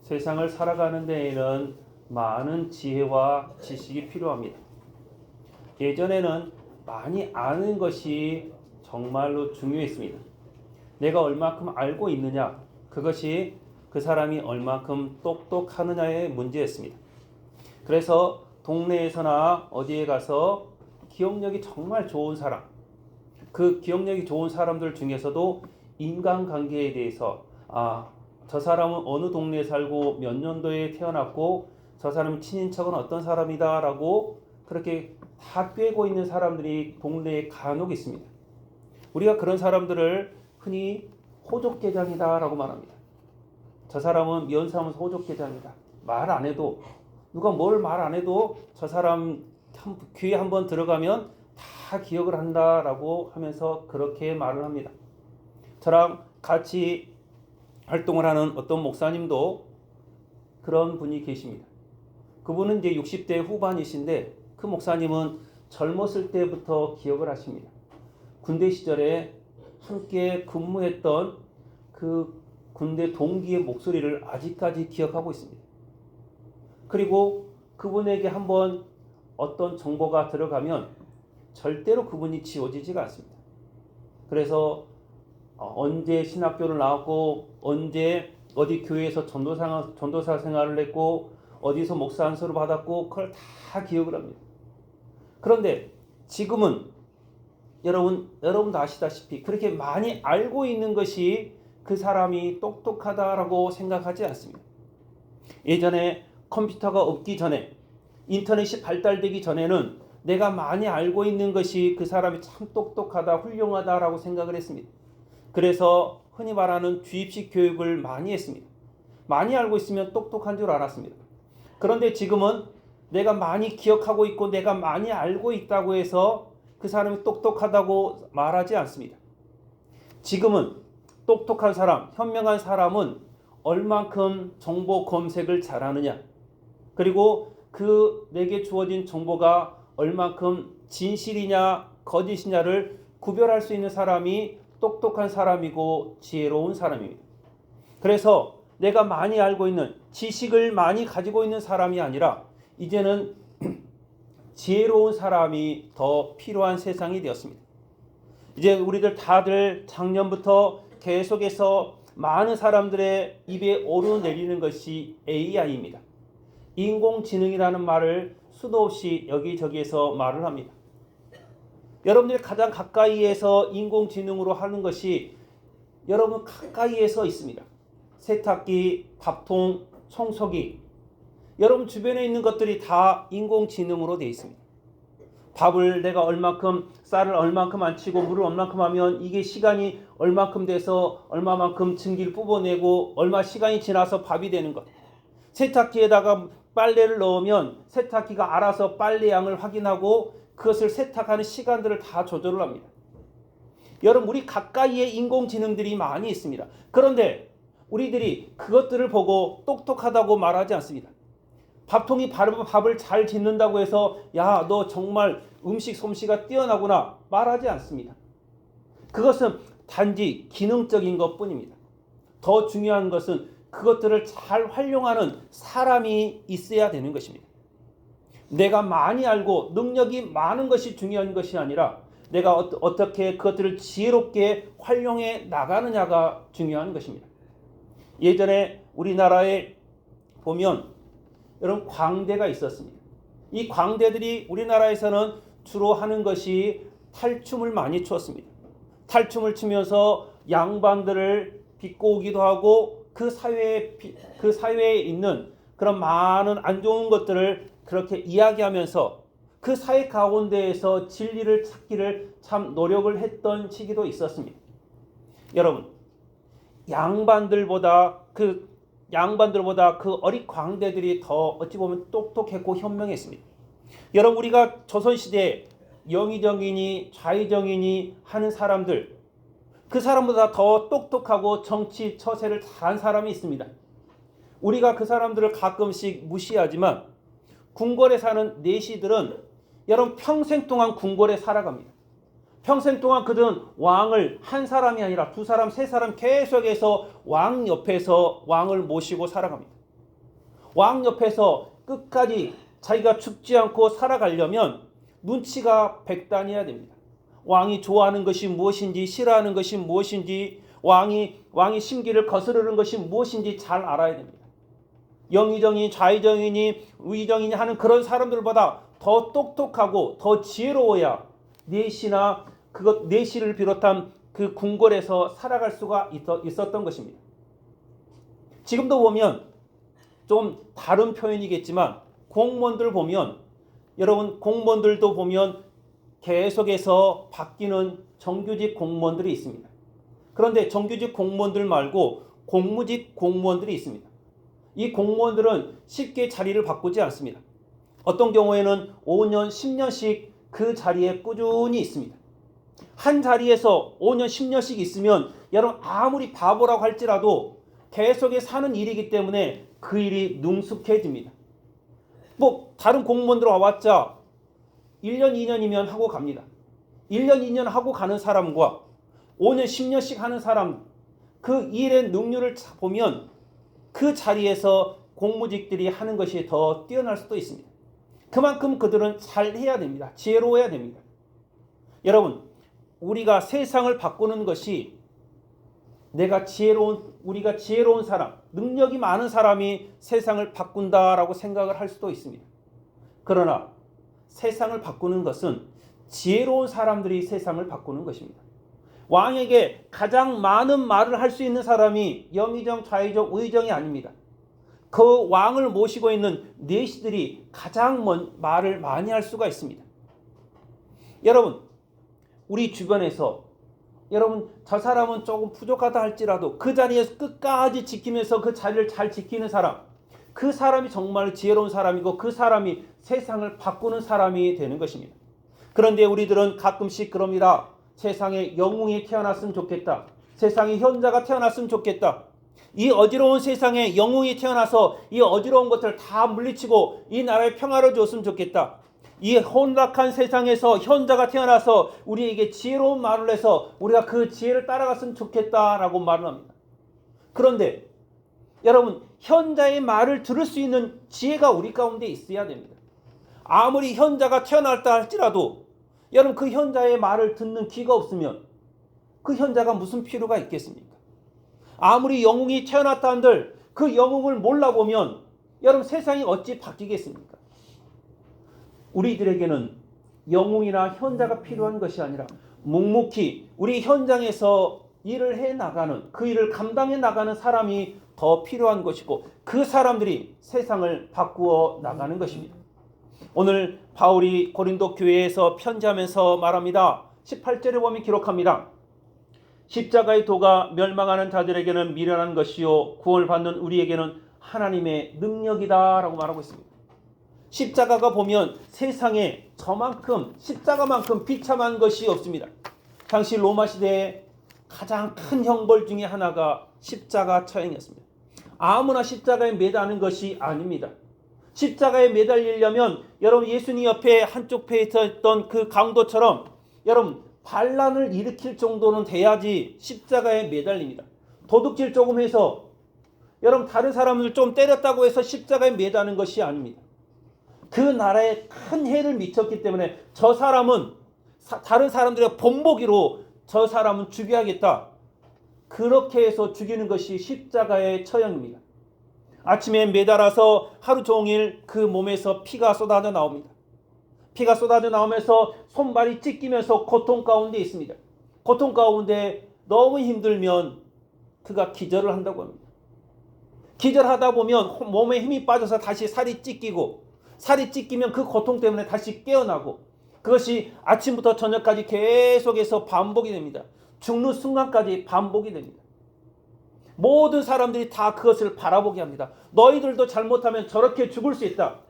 세상을 살아가는 데에는 많은 지혜와 지식이 필요합니다. 예전에는 많이 아는 것이 정말로 중요했습니다. 내가 얼마큼 알고 있느냐, 그것이 그 사람이 얼마큼 똑똑하느냐의 문제였습니다. 그래서 동네에서나 어디에 가서 기억력이 정말 좋은 사람, 그 기억력이 좋은 사람들 중에서도 인간관계에 대해서 저 사람은 어느 동네에 살고 몇 년도에 태어났고 저 사람 친인척은 어떤 사람이다 라고 그렇게 다 꿰고 있는 사람들이 동네에 간혹 있습니다. 우리가 그런 사람들을 흔히 호족계장이다 라고 말합니다. 저 사람은 면사무소 호족계장이다. 말 안 해도, 누가 뭘 말 안 해도 저 사람 귀에 한번 들어가면 다 기억을 한다라고 하면서 그렇게 말을 합니다. 저랑 같이 활동을 하는 어떤 목사님도 그런 분이 계십니다. 그분은 이제 60대 후반이신데 그 목사님은 젊었을 때부터 기억을 하십니다. 군대 시절에 함께 근무했던 그 군대 동기의 목소리를 아직까지 기억하고 있습니다. 그리고 그분에게 한번 어떤 정보가 들어가면 절대로 그분이 지워지지가 않습니다. 그래서 언제 신학교를 나왔고 언제 어디 교회에서 전도사 생활을 했고 어디서 목사 안수를 받았고 그걸 다 기억을 합니다. 그런데 지금은 여러분도 아시다시피 그렇게 많이 알고 있는 것이 그 사람이 똑똑하다라고 생각하지 않습니다. 예전에 컴퓨터가 없기 전에, 인터넷이 발달되기 전에는 내가 많이 알고 있는 것이 그 사람이 참 똑똑하다, 훌륭하다라고 생각을 했습니다. 그래서 흔히 말하는 주입식 교육을 많이 했습니다. 많이 알고 있으면 똑똑한 줄 알았습니다. 그런데 지금은 내가 많이 기억하고 있고 내가 많이 알고 있다고 해서 그 사람이 똑똑하다고 말하지 않습니다. 지금은 똑똑한 사람, 현명한 사람은 얼만큼 정보 검색을 잘하느냐, 그리고 그 내게 주어진 정보가 얼만큼 진실이냐 거짓이냐를 구별할 수 있는 사람이 똑똑한 사람이고 지혜로운 사람입니다. 그래서 내가 많이 알고 있는, 지식을 많이 가지고 있는 사람이 아니라 이제는 지혜로운 사람이 더 필요한 세상이 되었습니다. 이제 우리들 다들 작년부터 계속해서 많은 사람들의 입에 오르내리는 것이 AI입니다. 인공지능이라는 말을 수도 없이 여기저기에서 말을 합니다. 여러분들이 가장 가까이에서 인공지능으로 하는 것이 여러분 가까이에서 있습니다. 세탁기, 밥통, 청소기, 여러분 주변에 있는 것들이 다 인공지능으로 되어 있습니다. 밥을 내가 얼만큼, 쌀을 얼만큼 안 치고 물을 얼만큼 하면 이게 시간이 얼만큼 돼서 얼마만큼 증기를 뽑아내고 얼마 시간이 지나서 밥이 되는 것. 세탁기에다가 빨래를 넣으면 세탁기가 알아서 빨래 양을 확인하고 그것을 세탁하는 시간들을 다 조절을 합니다. 여러분, 우리 가까이에 인공지능들이 많이 있습니다. 그런데 우리들이 그것들을 보고 똑똑하다고 말하지 않습니다. 밥통이 밥을 잘 짓는다고 해서 야, 너 정말 음식 솜씨가 뛰어나구나 말하지 않습니다. 그것은 단지 기능적인 것뿐입니다. 더 중요한 것은 그것들을 잘 활용하는 사람이 있어야 되는 것입니다. 내가 많이 알고 능력이 많은 것이 중요한 것이 아니라 내가 어떻게 그것들을 지혜롭게 활용해 나가느냐가 중요한 것입니다. 예전에 우리나라에 보면 여러분 광대가 있었습니다. 이 광대들이 우리나라에서는 주로 하는 것이 탈춤을 많이 추었습니다. 탈춤을 추면서 양반들을 비꼬기도 하고 그 사회에 있는 그런 많은 안 좋은 것들을 그렇게 이야기하면서 그 사회 가운데에서 진리를 찾기를 참 노력을 했던 시기도 있었습니다. 여러분, 양반들보다 그 어릿 광대들이 더 어찌 보면 똑똑했고 현명했습니다. 여러분, 우리가 조선시대에 영의정이니 좌의정이니 하는 사람들, 그 사람보다 더 똑똑하고 정치 처세를 잘한 사람이 있습니다. 우리가 그 사람들을 가끔씩 무시하지만 궁궐에 사는 내시들은 여러분 평생 동안 궁궐에 살아갑니다. 평생 동안 그들은 왕을 한 사람이 아니라 두 사람, 세 사람 계속해서 왕 옆에서 왕을 모시고 살아갑니다. 왕 옆에서 끝까지 자기가 죽지 않고 살아가려면 눈치가 백단이어야 됩니다. 왕이 좋아하는 것이 무엇인지, 싫어하는 것이 무엇인지, 왕이 심기를 거스르는 것이 무엇인지 잘 알아야 됩니다. 영의정이 좌의정이니 우의정이니 하는 그런 사람들보다 더 똑똑하고 더 지혜로워야 내시를 비롯한 그 궁궐에서 살아갈 수가 있었던 것입니다. 지금도 보면 좀 다른 표현이겠지만 공무원들 보면, 여러분 공무원들도 보면 계속해서 바뀌는 정규직 공무원들이 있습니다. 그런데 정규직 공무원들 말고 공무직 공무원들이 있습니다. 이 공무원들은 쉽게 자리를 바꾸지 않습니다. 어떤 경우에는 5년, 10년씩 그 자리에 꾸준히 있습니다. 한 자리에서 5년, 10년씩 있으면 여러분 아무리 바보라고 할지라도 계속해 사는 일이기 때문에 그 일이 능숙해집니다. 다른 공무원들 와봤자 1년, 2년이면 하고 갑니다. 1년, 2년 하고 가는 사람과 5년, 10년씩 하는 사람, 그 일의 능률을 보면 그 자리에서 공무직들이 하는 것이 더 뛰어날 수도 있습니다. 그만큼 그들은 잘 해야 됩니다. 지혜로워야 됩니다. 여러분, 우리가 세상을 바꾸는 것이 우리가 지혜로운 사람, 능력이 많은 사람이 세상을 바꾼다라고 생각을 할 수도 있습니다. 그러나 세상을 바꾸는 것은 지혜로운 사람들이 세상을 바꾸는 것입니다. 왕에게 가장 많은 말을 할 수 있는 사람이 영의정, 좌의정, 우의정이 아닙니다. 그 왕을 모시고 있는 내시들이 가장 말을 많이 할 수가 있습니다. 여러분, 우리 주변에서 여러분 저 사람은 조금 부족하다 할지라도 그 자리에서 끝까지 지키면서 그 자리를 잘 지키는 사람, 그 사람이 정말 지혜로운 사람이고 그 사람이 세상을 바꾸는 사람이 되는 것입니다. 그런데 우리들은 가끔씩 그럽니다. 세상에 영웅이 태어났으면 좋겠다. 세상에 현자가 태어났으면 좋겠다. 이 어지러운 세상에 영웅이 태어나서 이 어지러운 것들을 다 물리치고 이 나라에 평화를 줬으면 좋겠다. 이 혼락한 세상에서 현자가 태어나서 우리에게 지혜로운 말을 해서 우리가 그 지혜를 따라갔으면 좋겠다라고 말을 합니다. 그런데 여러분, 현자의 말을 들을 수 있는 지혜가 우리 가운데 있어야 됩니다. 아무리 현자가 태어났다 할지라도 여러분 그 현자의 말을 듣는 귀가 없으면 그 현자가 무슨 필요가 있겠습니까? 아무리 영웅이 태어났다 한들 그 영웅을 몰라보면 여러분 세상이 어찌 바뀌겠습니까? 우리들에게는 영웅이나 현자가 필요한 것이 아니라 묵묵히 우리 현장에서 일을 해나가는, 그 일을 감당해 나가는 사람이 더 필요한 것이고 그 사람들이 세상을 바꾸어 나가는 것입니다. 오늘 바울이 고린도 교회에서 편지하면서 말합니다. 18절에 보면 기록합니다. 십자가의 도가 멸망하는 자들에게는 미련한 것이요 구원을 받는 우리에게는 하나님의 능력이다 라고 말하고 있습니다. 십자가가 보면 세상에 저만큼 십자가만큼 비참한 것이 없습니다. 당시 로마 시대에 가장 큰 형벌 중에 하나가 십자가 처형이었습니다. 아무나 십자가에 매다는 것이 아닙니다. 십자가에 매달리려면 여러분 예수님 옆에 한쪽 배에 있던 그 강도처럼 여러분 반란을 일으킬 정도는 돼야지 십자가에 매달립니다. 도둑질 조금 해서 여러분 다른 사람을 좀 때렸다고 해서 십자가에 매다는 것이 아닙니다. 그 나라에 큰 해를 미쳤기 때문에 저 사람은 다른 사람들의 본보기로 저 사람은 죽여야겠다. 그렇게 해서 죽이는 것이 십자가의 처형입니다. 아침에 매달아서 하루 종일 그 몸에서 피가 쏟아져 나옵니다. 피가 쏟아져 나오면서 손발이 찢기면서 고통 가운데 있습니다. 고통 가운데 너무 힘들면 그가 기절을 한다고 합니다. 기절하다 보면 몸에 힘이 빠져서 다시 살이 찢기고 살이 찢기면 그 고통 때문에 다시 깨어나고 그것이 아침부터 저녁까지 계속해서 반복이 됩니다. 죽는 순간까지 반복이 됩니다. 모든 사람들이 다 그것을 바라보게 합니다. 너희들도 잘못하면 저렇게 죽을 수 있다.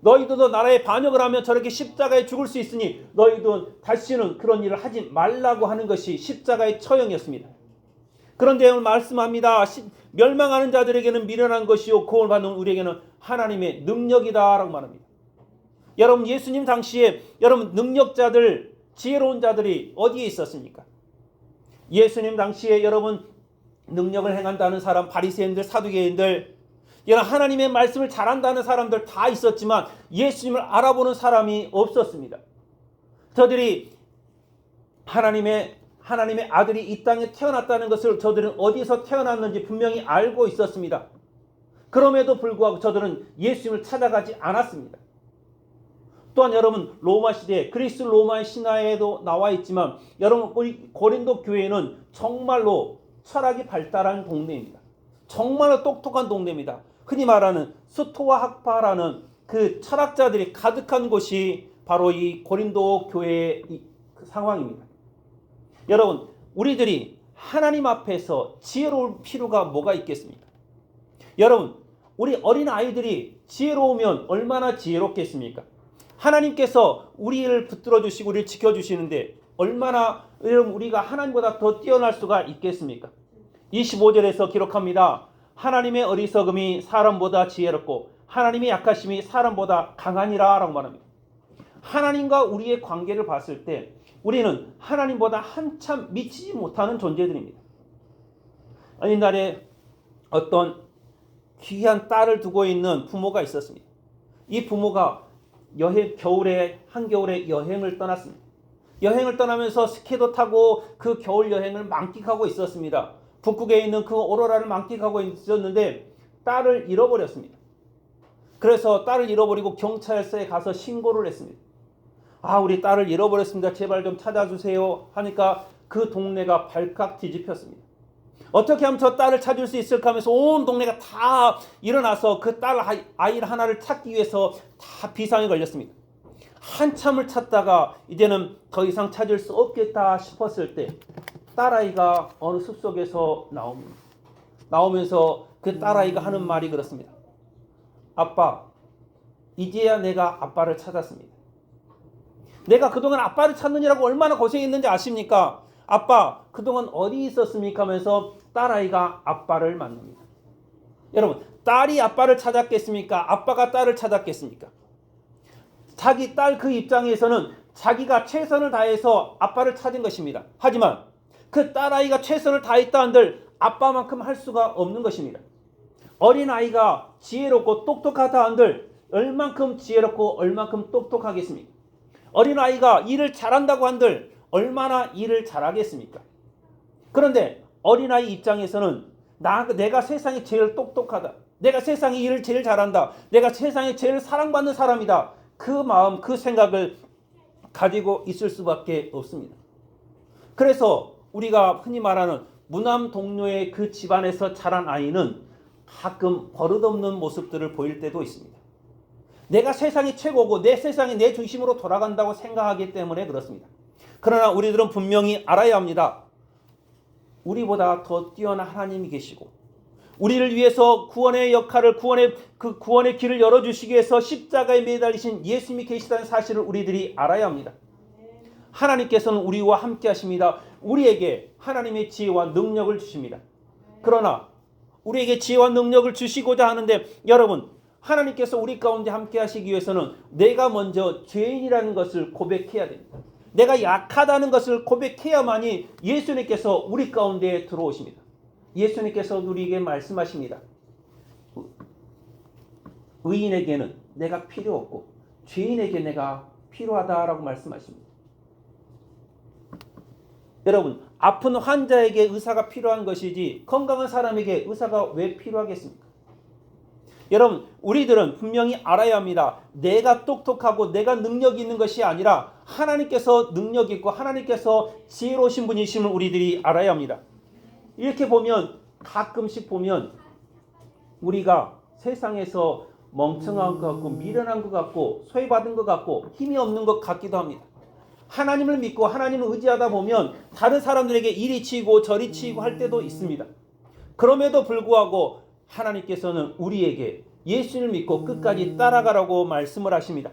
너희들도 나라에 반역을 하면 저렇게 십자가에 죽을 수 있으니 너희도 다시는 그런 일을 하지 말라고 하는 것이 십자가의 처형이었습니다. 그런데 오늘 말씀합니다. 멸망하는 자들에게는 미련한 것이요 구원을 받는 우리에게는 하나님의 능력이다 라고 말합니다. 여러분 예수님 당시에 여러분 능력자들, 지혜로운 자들이 어디에 있었습니까? 예수님 당시에 여러분 능력을 행한다는 사람, 바리새인들, 사두개인들, 여러분, 하나님의 말씀을 잘한다는 사람들 다 있었지만 예수님을 알아보는 사람이 없었습니다. 저들이 하나님의 아들이 이 땅에 태어났다는 것을 저들은 어디서 태어났는지 분명히 알고 있었습니다. 그럼에도 불구하고 저들은 예수님을 찾아가지 않았습니다. 또한 여러분, 로마 시대, 그리스 로마의 신화에도 나와 있지만 여러분, 우리 고린도 교회는 정말로 철학이 발달한 동네입니다. 정말로 똑똑한 동네입니다. 흔히 말하는 스토아 학파라는 그 철학자들이 가득한 곳이 바로 이 고린도 교회의 상황입니다. 여러분, 우리들이 하나님 앞에서 지혜로울 필요가 뭐가 있겠습니까? 여러분, 우리 어린 아이들이 지혜로우면 얼마나 지혜롭겠습니까? 하나님께서 우리를 붙들어 주시고 우리를 지켜 주시는데 얼마나 우리가 하나님보다 더 뛰어날 수가 있겠습니까? 25절에서 기록합니다. 하나님의 어리석음이 사람보다 지혜롭고 하나님의 약하심이 사람보다 강하니라 라고 말합니다. 하나님과 우리의 관계를 봤을 때 우리는 하나님보다 한참 미치지 못하는 존재들입니다. 옛날에 어떤 귀한 딸을 두고 있는 부모가 있었습니다. 이 부모가 한겨울에 여행을 떠났습니다. 여행을 떠나면서 스키도 타고 그 겨울 여행을 만끽하고 있었습니다. 북극에 있는 그 오로라를 만끽하고 있었는데 딸을 잃어버렸습니다. 그래서 딸을 잃어버리고 경찰서에 가서 신고를 했습니다. 우리 딸을 잃어버렸습니다. 제발 좀 찾아주세요 하니까 그 동네가 발칵 뒤집혔습니다. 어떻게 하면 저 딸을 찾을 수 있을까 하면서 온 동네가 다 일어나서 그 아이 하나를 찾기 위해서 다 비상이 걸렸습니다. 한참을 찾다가 이제는 더 이상 찾을 수 없겠다 싶었을 때 딸아이가 어느 숲속에서 나옵니다. 나오면서 그 딸아이가 하는 말이 그렇습니다. 아빠, 이제야 내가 아빠를 찾았습니다. 내가 그동안 아빠를 찾느냐고 얼마나 고생했는지 아십니까? 아빠, 그동안 어디 있었습니까? 하면서 딸아이가 아빠를 만납니다. 여러분, 딸이 아빠를 찾았겠습니까? 아빠가 딸을 찾았겠습니까? 자기 딸 그 입장에서는 자기가 최선을 다해서 아빠를 찾은 것입니다. 하지만 그 딸아이가 최선을 다했다 한들 아빠만큼 할 수가 없는 것입니다. 어린아이가 지혜롭고 똑똑하다 한들 얼만큼 지혜롭고 얼만큼 똑똑하겠습니까? 어린아이가 일을 잘한다고 한들 얼마나 일을 잘하겠습니까? 그런데 어린아이 입장에서는 내가 세상에 제일 똑똑하다. 내가 세상에 일을 제일 잘한다. 내가 세상에 제일 사랑받는 사람이다. 그 마음, 그 생각을 가지고 있을 수밖에 없습니다. 그래서 우리가 흔히 말하는 무남 동료의 그 집안에서 자란 아이는 가끔 버릇없는 모습들을 보일 때도 있습니다. 내가 세상이 최고고 내 세상이 내 중심으로 돌아간다고 생각하기 때문에 그렇습니다. 그러나 우리들은 분명히 알아야 합니다. 우리보다 더 뛰어난 하나님이 계시고 우리를 위해서 구원의 역할을 구원의 길을 열어주시기 위해서 십자가에 매달리신 예수님이 계시다는 사실을 우리들이 알아야 합니다. 하나님께서는 우리와 함께 하십니다. 우리에게 하나님의 지혜와 능력을 주십니다. 그러나 우리에게 지혜와 능력을 주시고자 하는데 여러분, 하나님께서 우리 가운데 함께 하시기 위해서는 내가 먼저 죄인이라는 것을 고백해야 됩니다. 내가 약하다는 것을 고백해야만이 예수님께서 우리 가운데 들어오십니다. 예수님께서 우리에게 말씀하십니다. 의인에게는 내가 필요 없고 죄인에게 내가 필요하다라고 말씀하십니다. 여러분, 아픈 환자에게 의사가 필요한 것이지 건강한 사람에게 의사가 왜 필요하겠습니까? 여러분, 우리들은 분명히 알아야 합니다. 내가 똑똑하고 내가 능력이 있는 것이 아니라 하나님께서 능력이 있고 하나님께서 지혜로우신 분이심을 우리들이 알아야 합니다. 이렇게 보면 가끔씩 보면 우리가 세상에서 멍청한 것 같고 미련한 것 같고 소외받은 것 같고 힘이 없는 것 같기도 합니다. 하나님을 믿고 하나님을 의지하다 보면 다른 사람들에게 이리 치이고 저리 치이고 할 때도 있습니다. 그럼에도 불구하고 하나님께서는 우리에게 예수를 믿고 끝까지 따라가라고 말씀을 하십니다.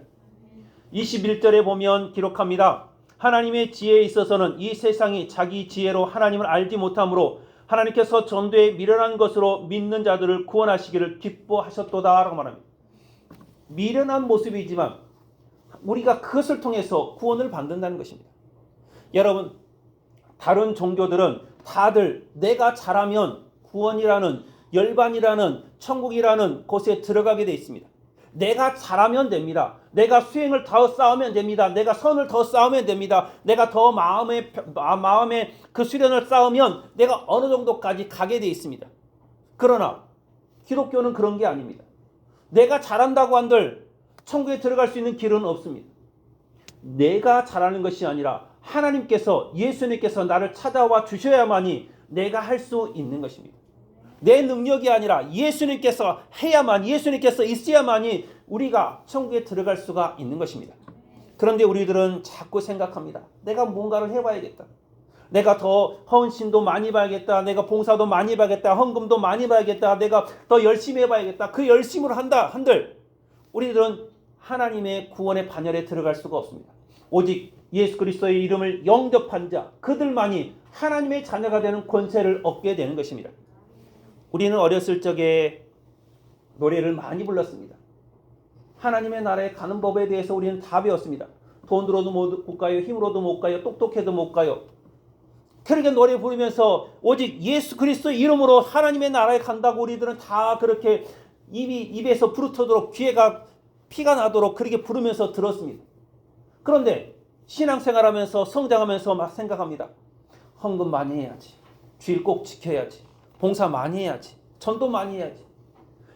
21절에 보면 기록합니다. 하나님의 지혜에 있어서는 이 세상이 자기 지혜로 하나님을 알지 못하므로 하나님께서 전도에 미련한 것으로 믿는 자들을 구원하시기를 기뻐하셨도다 라고 말합니다. 미련한 모습이지만 우리가 그것을 통해서 구원을 받는다는 것입니다. 여러분, 다른 종교들은 다들 내가 잘하면 구원이라는 열반이라는 천국이라는 곳에 들어가게 되어 있습니다. 내가 잘하면 됩니다. 내가 수행을 더 쌓으면 됩니다. 내가 선을 더 쌓으면 됩니다. 내가 더 마음의 그 수련을 쌓으면 내가 어느 정도까지 가게 되어 있습니다. 그러나 기독교는 그런 게 아닙니다. 내가 잘한다고 한들 천국에 들어갈 수 있는 길은 없습니다. 내가 잘하는 것이 아니라 하나님께서, 예수님께서 나를 찾아와 주셔야만이 내가 할 수 있는 것입니다. 내 능력이 아니라 예수님께서 해야만, 예수님께서 있어야만이 우리가 천국에 들어갈 수가 있는 것입니다. 그런데 우리들은 자꾸 생각합니다. 내가 뭔가를 해봐야겠다. 내가 더 헌신도 많이 봐야겠다. 내가 봉사도 많이 봐야겠다. 헌금도 많이 봐야겠다. 내가 더 열심히 해봐야겠다. 그 열심을 한들 우리들은 하나님의 구원의 반열에 들어갈 수가 없습니다. 오직 예수 그리스도의 이름을 영접한 자, 그들만이 하나님의 자녀가 되는 권세를 얻게 되는 것입니다. 우리는 어렸을 적에 노래를 많이 불렀습니다. 하나님의 나라에 가는 법에 대해서 우리는 다 배웠습니다. 돈으로도 못 가요. 힘으로도 못 가요. 똑똑해도 못 가요. 그렇게 노래 부르면서 오직 예수 그리스도의 이름으로 하나님의 나라에 간다고 우리들은 다 그렇게 입에서 부르터도록 귀에가 피가 나도록 그렇게 부르면서 들었습니다. 그런데 신앙생활하면서 성장하면서 막 생각합니다. 헌금 많이 해야지. 주일 꼭 지켜야지. 봉사 많이 해야지. 전도 많이 해야지.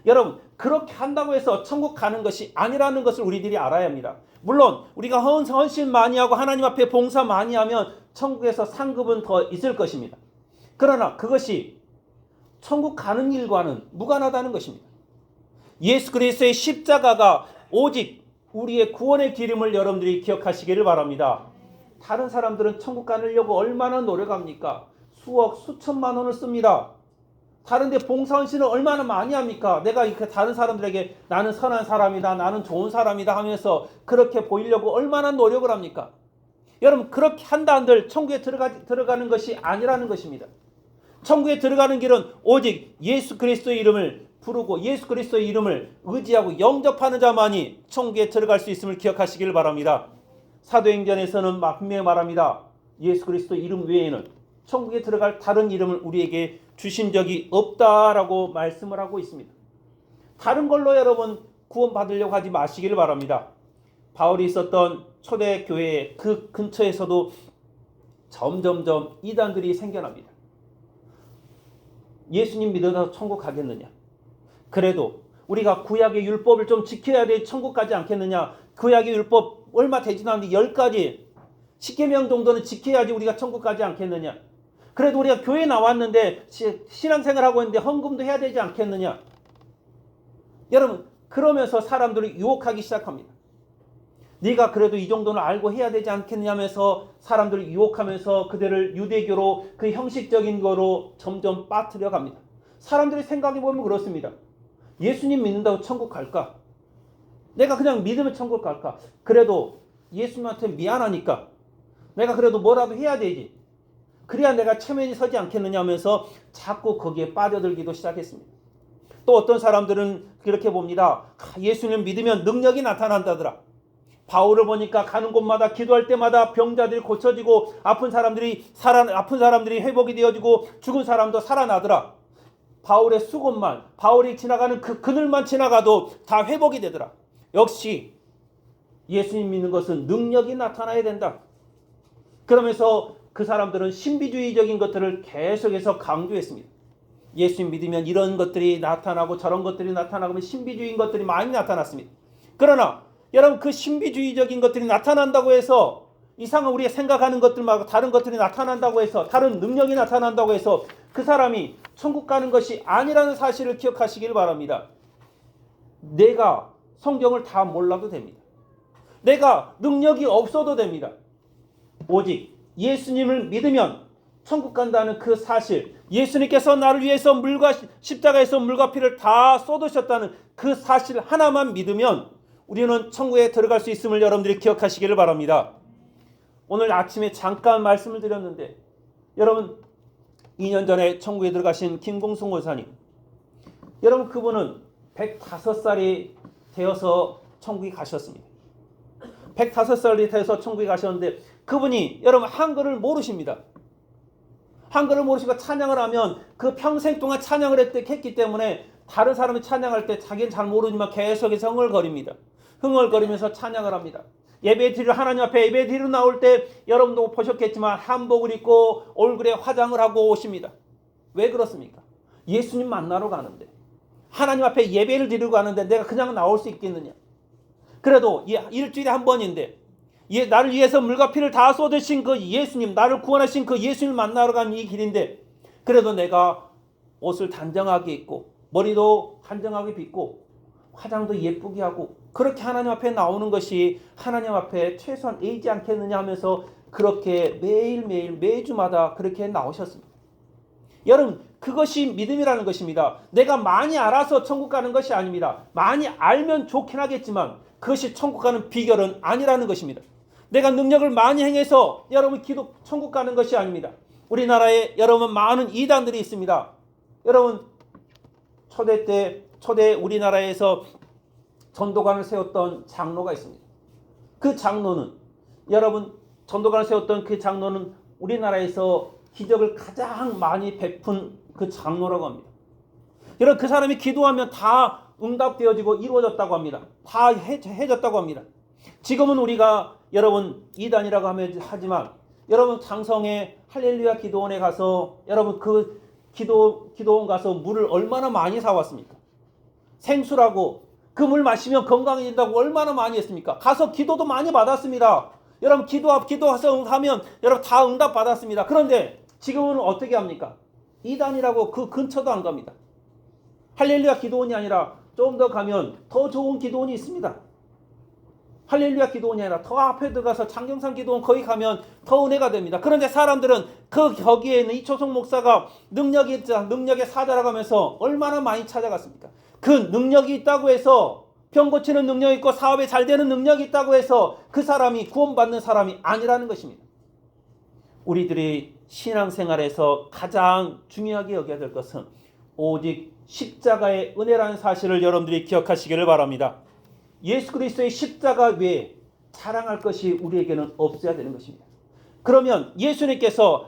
여러분, 그렇게 한다고 해서 천국 가는 것이 아니라는 것을 우리들이 알아야 합니다. 물론 우리가 헌신 많이 하고 하나님 앞에 봉사 많이 하면 천국에서 상급은 더 있을 것입니다. 그러나 그것이 천국 가는 일과는 무관하다는 것입니다. 예수 그리스도의 십자가가 오직 우리의 구원의 기름을 여러분들이 기억하시기를 바랍니다. 다른 사람들은 천국 가려고 얼마나 노력합니까? 수억, 수천만 원을 씁니다. 다른데 봉사헌신을 얼마나 많이 합니까? 내가 다른 사람들에게 나는 선한 사람이다, 나는 좋은 사람이다 하면서 그렇게 보이려고 얼마나 노력을 합니까? 여러분, 그렇게 한다 한들 천국에 들어가는 것이 아니라는 것입니다. 천국에 들어가는 길은 오직 예수 그리스도의 이름을 부르고 예수 그리스도의 이름을 의지하고 영접하는 자만이 천국에 들어갈 수 있음을 기억하시길 바랍니다. 사도행전에서는 분명히 말합니다. 예수 그리스도 이름 외에는 천국에 들어갈 다른 이름을 우리에게 주신 적이 없다라고 말씀을 하고 있습니다. 다른 걸로 여러분 구원받으려고 하지 마시길 바랍니다. 바울이 있었던 초대교회 그 근처에서도 점점점 이단들이 생겨납니다. 예수님 믿어서 천국 가겠느냐? 그래도 우리가 구약의 율법을 좀 지켜야 돼 천국 가지 않겠느냐? 구약의 율법 얼마 되지도 않는데 10가지 10계명 정도는 지켜야지 우리가 천국 가지 않겠느냐? 그래도 우리가 교회 나왔는데 신앙생활하고 있는데 헌금도 해야 되지 않겠느냐? 여러분, 그러면서 사람들이 유혹하기 시작합니다. 네가 그래도 이 정도는 알고 해야 되지 않겠느냐 하면서 사람들을 유혹하면서 그들을 유대교로 그 형식적인 거로 점점 빠뜨려 갑니다. 사람들이 생각해 보면 그렇습니다. 예수님 믿는다고 천국 갈까? 내가 그냥 믿으면 천국 갈까? 그래도 예수님한테 미안하니까 내가 그래도 뭐라도 해야 되지. 그래야 내가 체면이 서지 않겠느냐 하면서 자꾸 거기에 빠져들기도 시작했습니다. 또 어떤 사람들은 그렇게 봅니다. 예수님 믿으면 능력이 나타난다더라. 바울을 보니까 가는 곳마다 기도할 때마다 병자들이 고쳐지고 아픈 사람들이 회복이 되어지고 죽은 사람도 살아나더라. 바울의 수고만, 바울이 지나가는 그 그늘만 지나가도 다 회복이 되더라. 역시 예수님 믿는 것은 능력이 나타나야 된다. 그러면서 그 사람들은 신비주의적인 것들을 계속해서 강조했습니다. 예수님 믿으면 이런 것들이 나타나고 저런 것들이 나타나고 신비주의인 것들이 많이 나타났습니다. 그러나 여러분, 그 신비주의적인 것들이 나타난다고 해서 이상한 우리가 생각하는 것들 말고 다른 것들이 나타난다고 해서 다른 능력이 나타난다고 해서 그 사람이 천국 가는 것이 아니라는 사실을 기억하시길 바랍니다. 내가 성경을 다 몰라도 됩니다. 내가 능력이 없어도 됩니다. 오직 예수님을 믿으면 천국 간다는 그 사실, 예수님께서 나를 위해서 십자가에서 물과 피를 다 쏟으셨다는 그 사실 하나만 믿으면 우리는 천국에 들어갈 수 있음을 여러분들이 기억하시기를 바랍니다. 오늘 아침에 잠깐 말씀을 드렸는데 여러분, 2년 전에 천국에 들어가신 김공숙 원사님, 여러분 그분은 105살이 되어서 천국에 가셨습니다. 105살이 되어서 천국에 가셨는데 그분이 여러분 한글을 모르십니다. 한글을 모르시고 찬양을 하면 그 평생 동안 찬양을 했기 때문에 다른 사람이 찬양할 때 자기는 잘 모르지만 계속해서 흥얼거립니다. 흥얼거리면서 찬양을 합니다. 예배 드리러 하나님 앞에 예배 드리러 나올 때 여러분도 보셨겠지만 한복을 입고 얼굴에 화장을 하고 오십니다. 왜 그렇습니까? 예수님 만나러 가는데, 하나님 앞에 예배를 드리러 가는데 내가 그냥 나올 수 있겠느냐? 그래도 일주일에 한 번인데 나를 위해서 물과 피를 다 쏟으신 그 예수님, 나를 구원하신 그 예수님을 만나러 가는 이 길인데, 그래도 내가 옷을 단정하게 입고 머리도 단정하게 빗고 화장도 예쁘게 하고 그렇게 하나님 앞에 나오는 것이 하나님 앞에 최소한 의지 않겠느냐 하면서 그렇게 매일매일 매주마다 그렇게 나오셨습니다. 여러분, 그것이 믿음이라는 것입니다. 내가 많이 알아서 천국 가는 것이 아닙니다. 많이 알면 좋긴 하겠지만 그것이 천국 가는 비결은 아니라는 것입니다. 내가 능력을 많이 행해서 여러분 천국 가는 것이 아닙니다. 우리나라에 여러분 많은 이단들이 있습니다. 여러분 초대 우리나라에서 전도관을 세웠던 장로가 있습니다. 그 장로는 여러분 전도관을 세웠던 그 장로는 우리나라에서 기적을 가장 많이 베푼 그 장로라고 합니다. 여러분 그 사람이 기도하면 다 응답되어지고 이루어졌다고 합니다. 다 해졌다고 합니다. 지금은 우리가 여러분 이단이라고 하지만 여러분 장성의 할렐루야 기도원에 가서 여러분 그 기도원 가서 물을 얼마나 많이 사왔습니까? 생수라고 그 물 마시면 건강해진다고 얼마나 많이 했습니까? 가서 기도도 많이 받았습니다. 여러분 기도해서 하면 여러분 다 응답 받았습니다. 그런데 지금은 어떻게 합니까? 이단이라고 그 근처도 안 갑니다. 할렐루야 기도원이 아니라 좀 더 가면 더 좋은 기도원이 있습니다. 할렐루야 기도원이 아니라 더 앞에 들어가서 장경산 기도원 거기 가면 더 은혜가 됩니다. 그런데 사람들은 거기에 있는 이초성 목사가 능력의 사자라고 하면서 얼마나 많이 찾아갔습니까? 그 능력이 있다고 해서 병 고치는 능력이 있고 사업에 잘 되는 능력이 있다고 해서 그 사람이 구원받는 사람이 아니라는 것입니다. 우리들이 신앙생활에서 가장 중요하게 여겨야 될 것은 오직 십자가의 은혜라는 사실을 여러분들이 기억하시기를 바랍니다. 예수 그리스도의 십자가 외에 자랑할 것이 우리에게는 없어야 되는 것입니다. 그러면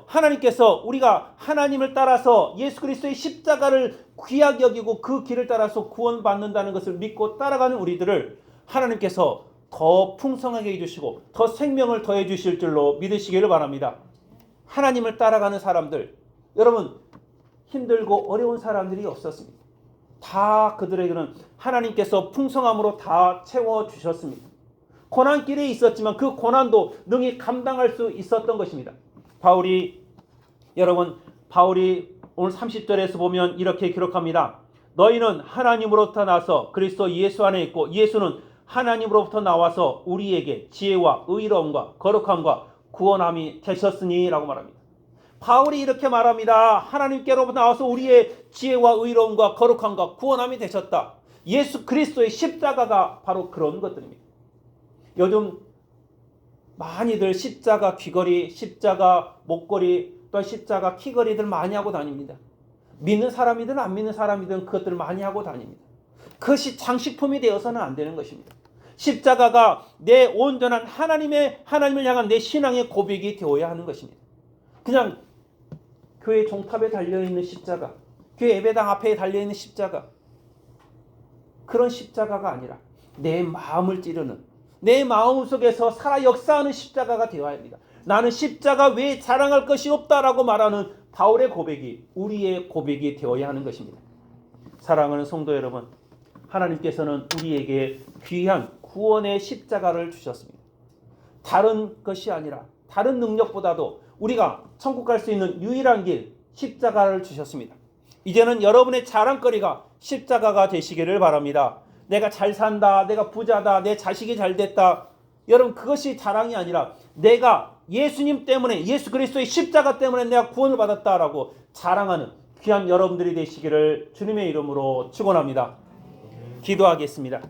하나님께서 우리가 하나님을 따라서 예수 그리스도의 십자가를 귀하게 여기고 그 길을 따라서 구원받는다는 것을 믿고 따라가는 우리들을 하나님께서 더 풍성하게 해주시고 더 생명을 더해 주실 줄로 믿으시기를 바랍니다. 하나님을 따라가는 사람들, 여러분 힘들고 어려운 사람들이 없었습니다. 다 그들에게는 하나님께서 풍성함으로 다 채워주셨습니다. 고난길에 있었지만 그 고난도 능히 감당할 수 있었던 것입니다. 바울이 오늘 30절에서 보면 이렇게 기록합니다. 너희는 하나님으로부터 나서 그리스도 예수 안에 있고 예수는 하나님으로부터 나와서 우리에게 지혜와 의로움과 거룩함과 구원함이 되셨으니 라고 말합니다. 바울이 이렇게 말합니다. 하나님께로부터 나와서 우리의 지혜와 의로움과 거룩함과 구원함이 되셨다. 예수 그리스도의 십자가가 바로 그런 것들입니다. 요즘 많이들 십자가 귀걸이, 십자가 목걸이, 또 십자가 키걸이들 많이 하고 다닙니다. 믿는 사람이든 안 믿는 사람이든 그것들을 많이 하고 다닙니다. 그것이 장식품이 되어서는 안 되는 것입니다. 십자가가 내 온전한 하나님을 향한 내 신앙의 고백이 되어야 하는 것입니다. 그냥 교회 종탑에 달려있는 십자가, 교회 예배당 앞에 달려있는 십자가, 그런 십자가가 아니라 내 마음을 찌르는, 내 마음 속에서 살아 역사하는 십자가가 되어야 합니다. 나는 십자가 외에 자랑할 것이 없다라고 말하는 바울의 고백이 우리의 고백이 되어야 하는 것입니다. 사랑하는 성도 여러분, 하나님께서는 우리에게 귀한 구원의 십자가를 주셨습니다. 다른 것이 아니라 다른 능력보다도 우리가 천국 갈 수 있는 유일한 길 십자가를 주셨습니다. 이제는 여러분의 자랑거리가 십자가가 되시기를 바랍니다. 내가 잘 산다, 내가 부자다, 내 자식이 잘 됐다. 여러분 그것이 자랑이 아니라 내가 예수님 때문에, 예수 그리스도의 십자가 때문에 내가 구원을 받았다라고 자랑하는 귀한 여러분들이 되시기를 주님의 이름으로 축원합니다. 기도하겠습니다.